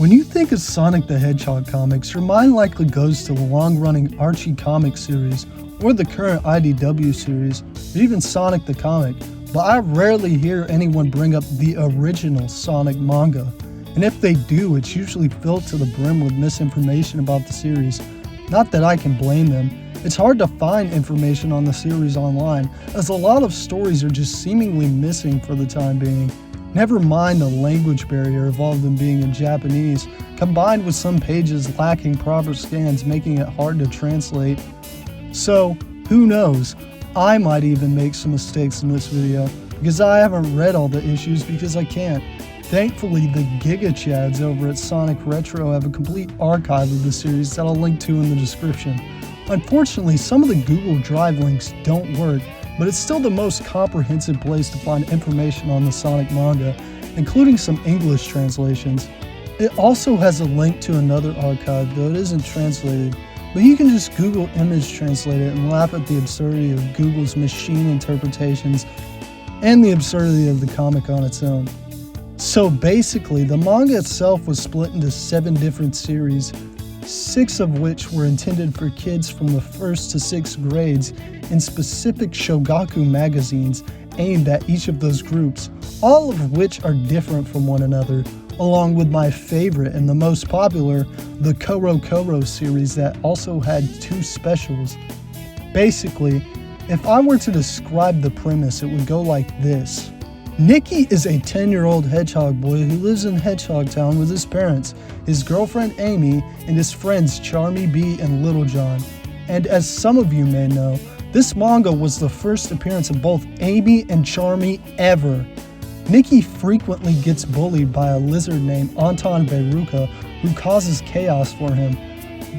When you think of Sonic the Hedgehog comics, your mind likely goes to the long-running Archie comic series, or the current IDW series, or even Sonic the comic, but I rarely hear anyone bring up the original Sonic manga. And if they do, it's usually filled to the brim with misinformation about the series. Not that I can blame them. It's hard to find information on the series online, as a lot of stories are just seemingly missing for the time being. Never mind the language barrier involved in being in Japanese, combined with some pages lacking proper scans making it hard to translate. So, who knows? I might even make some mistakes in this video, because I haven't read all the issues because I can't. Thankfully, the Giga Chads over at Sonic Retro have a complete archive of the series that I'll link to in the description. Unfortunately, some of the Google Drive links don't work, but it's still the most comprehensive place to find information on the Sonic manga, including some English translations. It also has a link to another archive, though it isn't translated, but you can just Google image translate it and laugh at the absurdity of Google's machine interpretations and the absurdity of the comic on its own. So basically, the manga itself was split into 7 different series, 6 of which were intended for kids from the 1st to 6th grades in specific shogaku magazines aimed at each of those groups, all of which are different from one another, along with my favorite and the most popular, the Koro Koro series that also had 2 specials. Basically, if I were to describe the premise, it would go like this. Nikki is a 10-year-old hedgehog boy who lives in Hedgehog Town with his parents, his girlfriend Amy, and his friends Charmy B and Little John. And as some of you may know, this manga was the first appearance of both Amy and Charmy ever. Nikki frequently gets bullied by a lizard named Anton Veruca who causes chaos for him.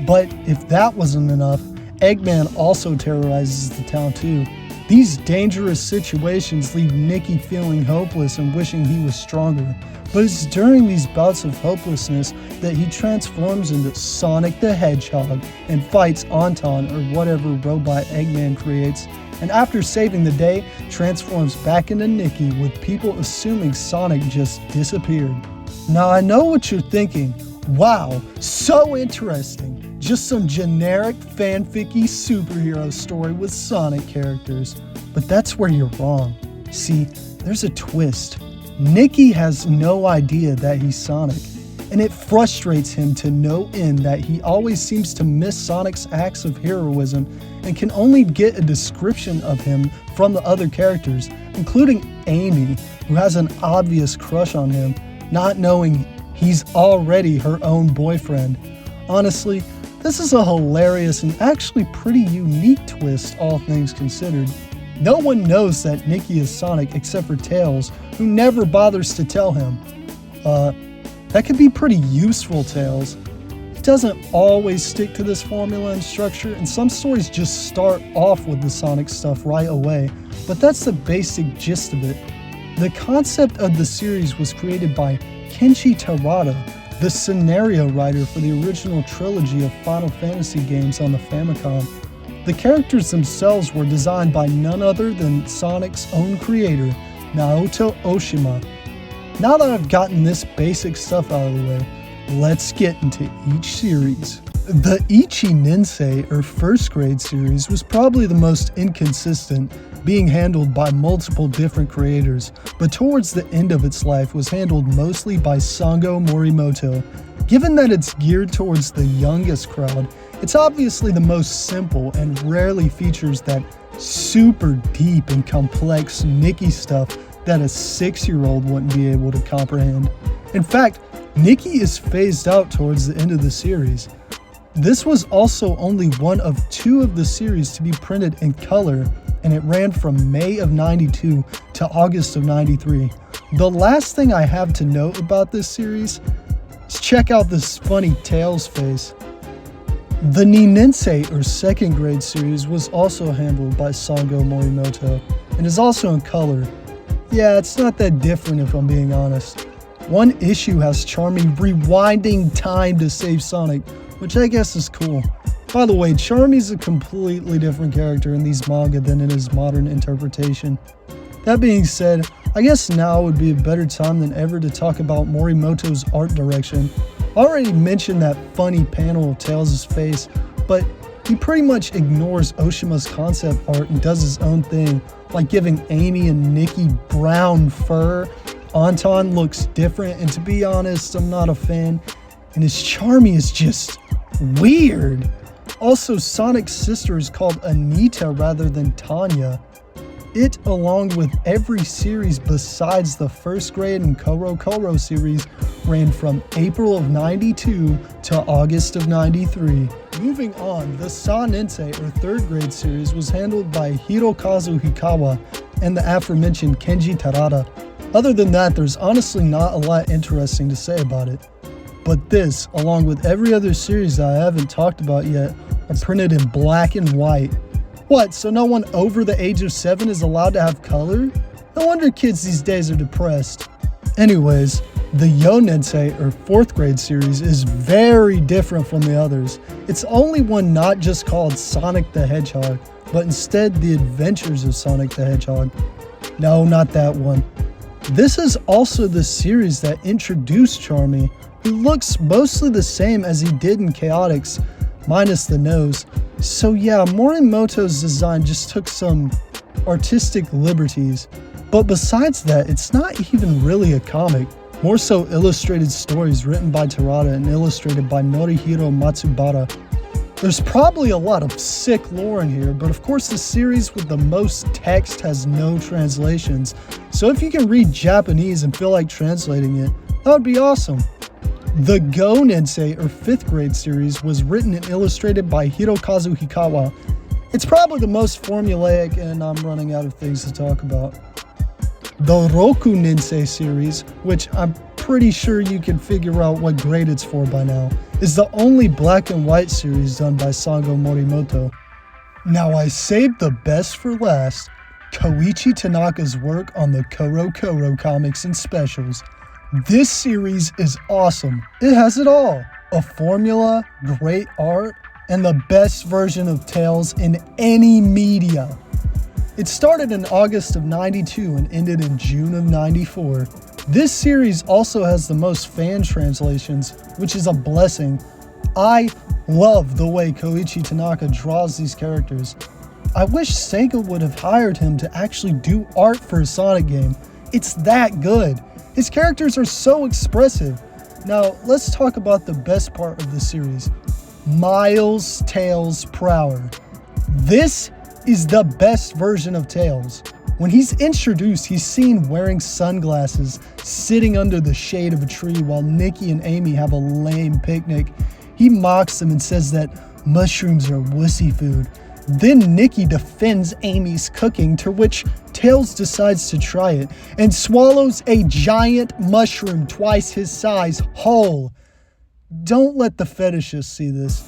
But if that wasn't enough, Eggman also terrorizes the town too. These dangerous situations leave Nikki feeling hopeless and wishing he was stronger. But it's during these bouts of hopelessness that he transforms into Sonic the Hedgehog and fights Anton or whatever robot Eggman creates, and after saving the day, transforms back into Nikki with people assuming Sonic just disappeared. Now I know what you're thinking. Wow, so interesting. Just some generic fanficky superhero story with Sonic characters. But that's where you're wrong. See, there's a twist. Nikki has no idea that he's Sonic, and it frustrates him to no end that he always seems to miss Sonic's acts of heroism and can only get a description of him from the other characters, including Amy, who has an obvious crush on him, not knowing he's already her own boyfriend. Honestly, this is a hilarious and actually pretty unique twist, all things considered. No one knows that Nikki is Sonic except for Tails, who never bothers to tell him. That could be pretty useful, Tails. It doesn't always stick to this formula and structure, and some stories just start off with the Sonic stuff right away, but that's the basic gist of it. The concept of the series was created by Kenshi Terada, the scenario writer for the original trilogy of Final Fantasy games on the Famicom. The characters themselves were designed by none other than Sonic's own creator, Naoto Oshima. Now that I've gotten this basic stuff out of the way, let's get into each series. The Ichi Ninsei, or first grade series, was probably the most inconsistent, being handled by multiple different creators, but towards the end of its life was handled mostly by Sango Morimoto. Given that it's geared towards the youngest crowd, it's obviously the most simple and rarely features that super deep and complex Nikki stuff that a 6-year-old wouldn't be able to comprehend. In fact, Nikki is phased out towards the end of the series. This was also only one of 2 of the series to be printed in color, and it ran from May of '92 to August of '93. The last thing I have to note about this series is check out this funny Tails face. The Ninensei, or second grade series, was also handled by Sango Morimoto, and is also in color. Yeah, it's not that different if I'm being honest. One issue has Charmy rewinding time to save Sonic, which I guess is cool. By the way, Charmy's a completely different character in these manga than in his modern interpretation. That being said, I guess now would be a better time than ever to talk about Morimoto's art direction. I already mentioned that funny panel of Tails' face, but he pretty much ignores Oshima's concept art and does his own thing, like giving Amy and Nikki brown fur. Anton looks different, and to be honest, I'm not a fan, and his Charmy is just weird. Also, Sonic's sister is called Anita rather than Tanya. It, along with every series besides the first grade and Koro Koro series, ran from April of 92 to August of 93. Moving on, the Sa Nensei or third grade series was handled by Hirokazu Hikawa and the aforementioned Kenji Tarada. Other than that, there's honestly not a lot interesting to say about it. But this, along with every other series that I haven't talked about yet, are printed in black and white. What, so no one over the age of 7 is allowed to have color? No wonder kids these days are depressed. Anyways, the Yo Nensei or 4th grade series is very different from the others. It's only one not just called Sonic the Hedgehog, but instead The Adventures of Sonic the Hedgehog. No, not that one. This is also the series that introduced Charmy, who looks mostly the same as he did in Chaotix, minus the nose. So yeah, Morimoto's design just took some artistic liberties. But besides that, it's not even really a comic, more so illustrated stories written by Tarada and illustrated by Norihiro Matsubara. There's probably a lot of sick lore in here, but of course the series with the most text has no translations, so if you can read Japanese and feel like translating it, that would be awesome. The Go Nensei or 5th grade series was written and illustrated by Hirokazu Hikawa. It's probably the most formulaic, and I'm running out of things to talk about. The Roku Nensei series, which I'm pretty sure you can figure out what grade it's for by now, is the only black and white series done by Sango Morimoto. Now I saved the best for last, Koichi Tanaka's work on the Koro Koro comics and specials. This series is awesome. It has it all. A formula, great art, and the best version of Tails in any media. It started in August of 92 and ended in June of 94. This series also has the most fan translations, which is a blessing. I love the way Koichi Tanaka draws these characters. I wish Sega would have hired him to actually do art for a Sonic game. It's that good. His characters are so expressive. Now, let's talk about the best part of the series. Miles Tails Prower. This is the best version of Tails. When he's introduced, he's seen wearing sunglasses, sitting under the shade of a tree while Nikki and Amy have a lame picnic. He mocks them and says that mushrooms are wussy food. Then Nikki defends Amy's cooking, to which Tails decides to try it and swallows a giant mushroom twice his size whole. Don't let the fetishists see this.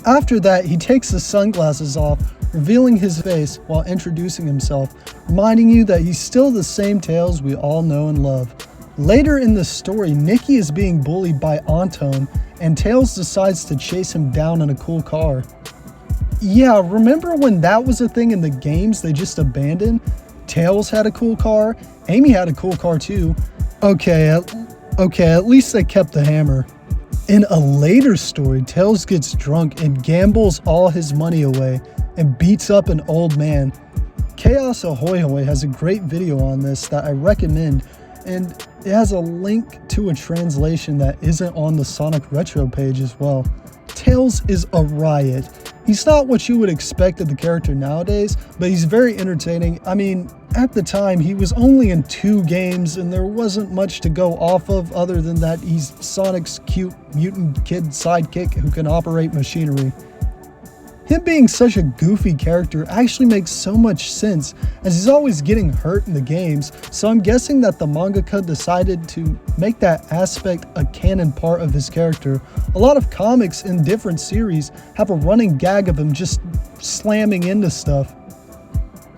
After that, he takes the sunglasses off, revealing his face while introducing himself, reminding you that he's still the same Tails we all know and love. Later in the story, Nikki is being bullied by Anton, and Tails decides to chase him down in a cool car. Yeah, remember when that was a thing in the games they just abandoned? Tails had a cool car, Amy had a cool car too. Okay, at least they kept the hammer. In a later story, Tails gets drunk and gambles all his money away and beats up an old man. Chaos Ahoy Hoy has a great video on this that I recommend, and it has a link to a translation that isn't on the Sonic Retro page as well. Tails is a riot. He's not what you would expect of the character nowadays, but he's very entertaining. I mean, at the time, he was only in 2 games, and there wasn't much to go off of other than that he's Sonic's cute mutant kid sidekick who can operate machinery. Him being such a goofy character actually makes so much sense, as he's always getting hurt in the games, so I'm guessing that the mangaka decided to make that aspect a canon part of his character. A lot of comics in different series have a running gag of him just slamming into stuff.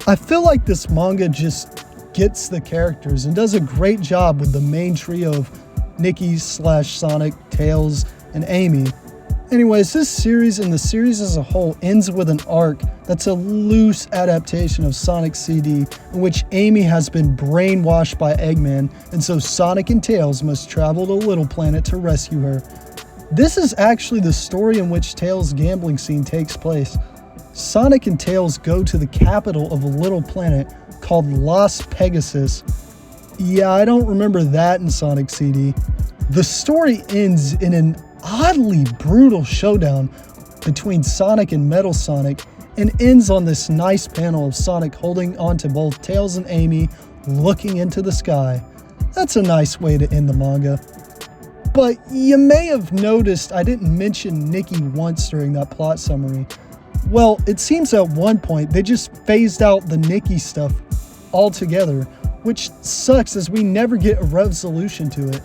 I feel like this manga just gets the characters and does a great job with the main trio of Nikki / Sonic, Tails, and Amy. Anyways, this series and the series as a whole ends with an arc that's a loose adaptation of Sonic CD, in which Amy has been brainwashed by Eggman, and so Sonic and Tails must travel to Little Planet to rescue her. This is actually the story in which Tails' gambling scene takes place. Sonic and Tails go to the capital of a little planet called Las Pegasus. Yeah, I don't remember that in Sonic CD. The story ends in an oddly brutal showdown between Sonic and Metal Sonic, and ends on this nice panel of Sonic holding onto both Tails and Amy, looking into the sky. That's a nice way to end the manga. But you may have noticed I didn't mention Nikki once during that plot summary. Well, it seems at one point they just phased out the Nikki stuff altogether, which sucks as we never get a resolution to it.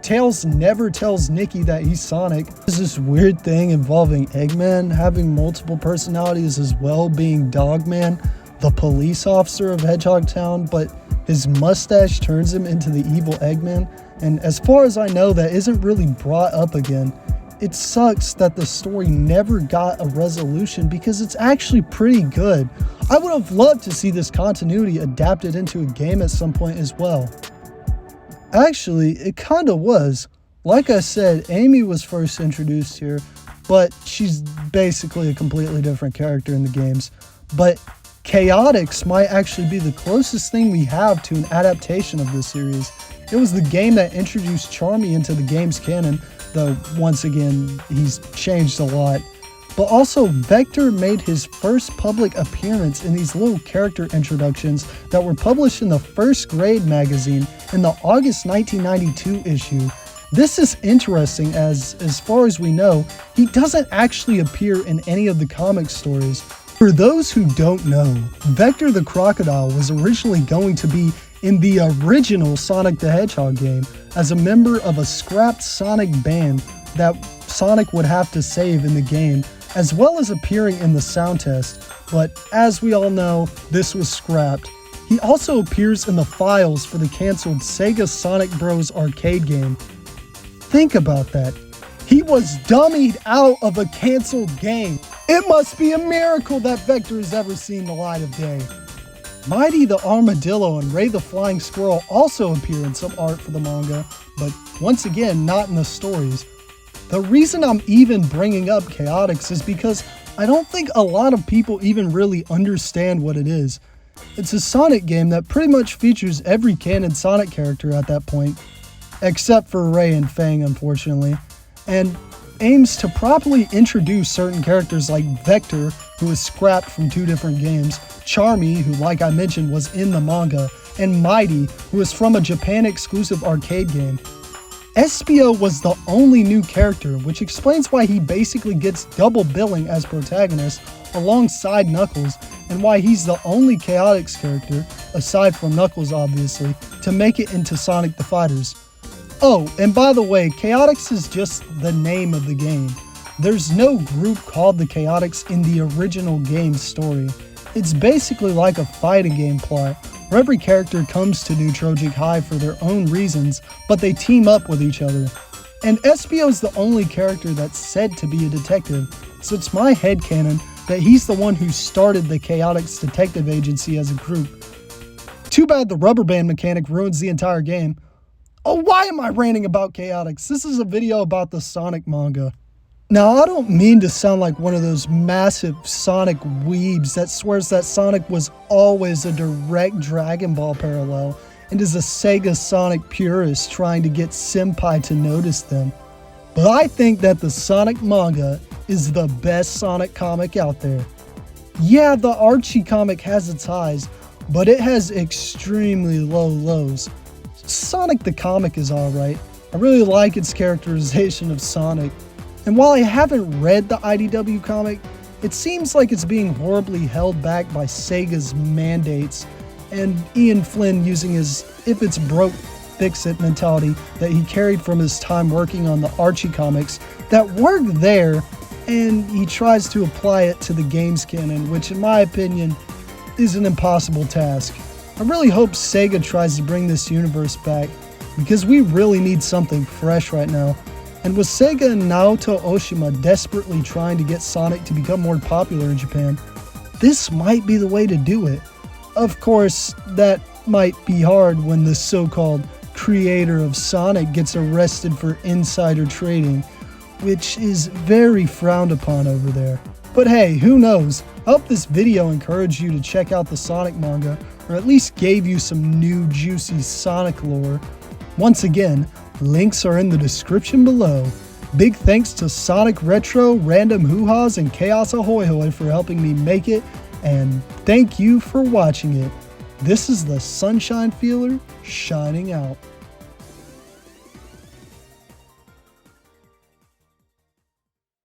Tails never tells Nikki that he's Sonic. There's this weird thing involving Eggman having multiple personalities as well, being Dogman, the police officer of Hedgehog Town, but his mustache turns him into the evil Eggman, and as far as I know, that isn't really brought up again. It sucks that the story never got a resolution because it's actually pretty good. I would have loved to see this continuity adapted into a game at some point as well. Actually, it kinda was. Like I said, Amy was first introduced here, but she's basically a completely different character in the games. But Chaotix might actually be the closest thing we have to an adaptation of this series. It was the game that introduced Charmy into the game's canon, though once again, he's changed a lot. But also, Vector made his first public appearance in these little character introductions that were published in the First Grade magazine in the August 1992 issue. This is interesting as far as we know, he doesn't actually appear in any of the comic stories. For those who don't know, Vector the Crocodile was originally going to be in the original Sonic the Hedgehog game as a member of a scrapped Sonic band that Sonic would have to save in the game, as well as appearing in the sound test, but as we all know, this was scrapped. He also appears in the files for the cancelled Sega Sonic Bros. Arcade game. Think about that. He was dummied out of a cancelled game. It must be a miracle that Vector has ever seen the light of day. Mighty the Armadillo and Ray the Flying Squirrel also appear in some art for the manga, but once again, not in the stories. The reason I'm even bringing up Chaotix is because I don't think a lot of people even really understand what it is. It's a Sonic game that pretty much features every canon Sonic character at that point, except for Ray and Fang, unfortunately, and aims to properly introduce certain characters like Vector, who is scrapped from two different games, Charmy, who like I mentioned was in the manga, and Mighty, who is from a Japan-exclusive arcade game. Espio was the only new character, which explains why he basically gets double billing as protagonist alongside Knuckles, and why he's the only Chaotix character, aside from Knuckles obviously, to make it into Sonic the Fighters. Oh, and by the way, Chaotix is just the name of the game. There's no group called the Chaotix in the original game's story. It's basically like a fighting game plot, where every character comes to Neutrogic High for their own reasons, but they team up with each other. And Espio's the only character that's said to be a detective, so it's my headcanon that he's the one who started the Chaotix Detective Agency as a group. Too bad the rubber band mechanic ruins the entire game. Oh, why am I ranting about Chaotix? This is a video about the Sonic manga. Now, I don't mean to sound like one of those massive Sonic weebs that swears that Sonic was always a direct Dragon Ball parallel and is a Sega Sonic purist trying to get Senpai to notice them. But I think that the Sonic manga is the best Sonic comic out there. Yeah, the Archie comic has its highs, but it has extremely low lows. Sonic the comic is alright. I really like its characterization of Sonic. And while I haven't read the IDW comic, it seems like it's being horribly held back by Sega's mandates, and Ian Flynn using his if it's broke, fix it mentality that he carried from his time working on the Archie comics that worked there, and he tries to apply it to the game's canon, which in my opinion is an impossible task. I really hope Sega tries to bring this universe back, because we really need something fresh right now. And with Sega and Naoto Oshima desperately trying to get Sonic to become more popular in Japan, this might be the way to do it. Of course, that might be hard when the so-called creator of Sonic gets arrested for insider trading, which is very frowned upon over there. But hey, who knows? I hope this video encouraged you to check out the Sonic manga, or at least gave you some new juicy Sonic lore. Once again, links are in the description below. Big thanks to Sonic Retro, Random Hoo-Haws, and Chaos Ahoy Hoy for helping me make it, and thank you for watching it. This is the Sunshine Feeler, shining out.